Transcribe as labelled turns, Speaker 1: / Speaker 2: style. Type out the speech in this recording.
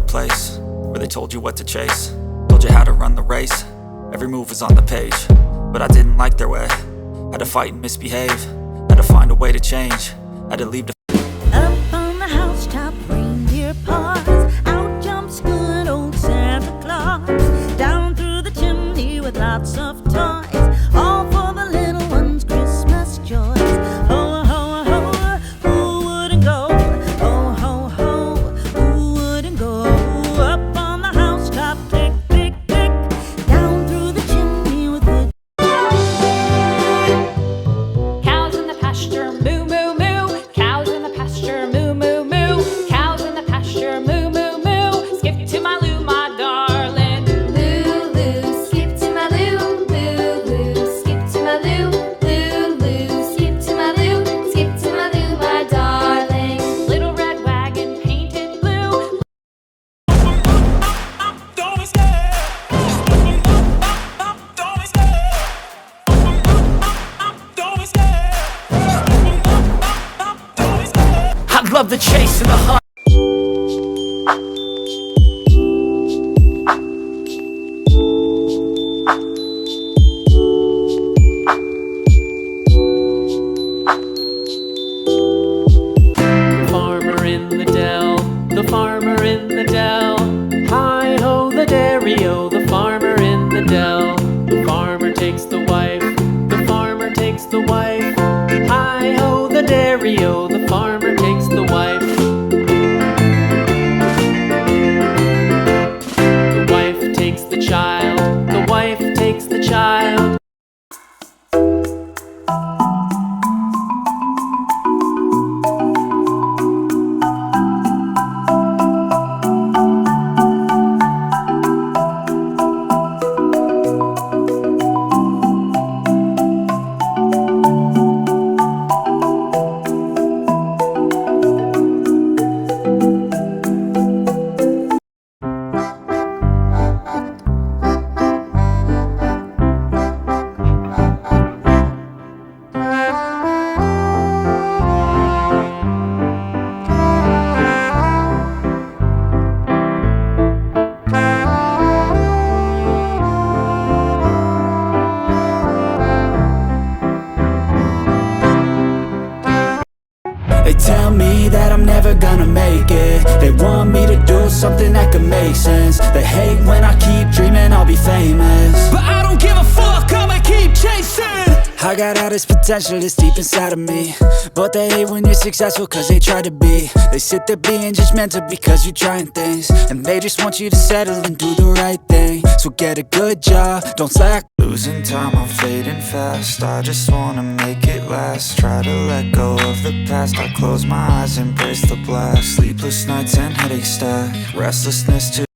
Speaker 1: place where they told you what to chase, told you how to run the race. Every move was on the page, but I didn't like their way. Had to fight and misbehave, had to find a way to change, had to leave the
Speaker 2: Up on the housetop, reindeer paws, out jumps good old Santa Claus, down through the chimney with lots of toys, all for the little ones' Christmas joys. Ho, ho, ho, who wouldn't go? Ho, ho, ho, who wouldn't go? Up on the housetop, click, click, click, down through the chimney with the
Speaker 3: Cows in the pasture, moo, moo, moo. Cows in the pasture, moo, moo, moo. Cows in the pasture, moo, moo, moo. Skip to my loo, my darling.
Speaker 4: Loo, loo, skip to my loo, loo, loo, skip to my loo, loo, loo, skip to my loo, skip to my loo, my darling.
Speaker 3: Little red wagon painted blue.
Speaker 1: I love the chase and the hunt.
Speaker 5: Farmer in the dell, the farmer in the dell. Hi-ho the dairy-o, the farmer in the dell. The farmer takes the wife, the farmer takes the wife. Hi-ho the dairy-o, the farmer takes the wife. The wife takes the child, the wife takes the child.
Speaker 6: They tell me that I'm never gonna make it. They want me to do something that could make sense. They hate when I keep dreaming I'll be famous, but I don't give a fuck, I'ma keep chasing. I got all this potential that's deep inside of me, but they hate when you're successful cause they try to be. They sit there being judgmental because you're trying things, and they just want you to settle and do the right thing. So get a good job, don't slack.
Speaker 1: Losing time, I'm fading fast. I just wanna make it last. Try to let go of the past. I close my eyes, embrace the blast. Sleepless nights and headaches stack. Restlessness to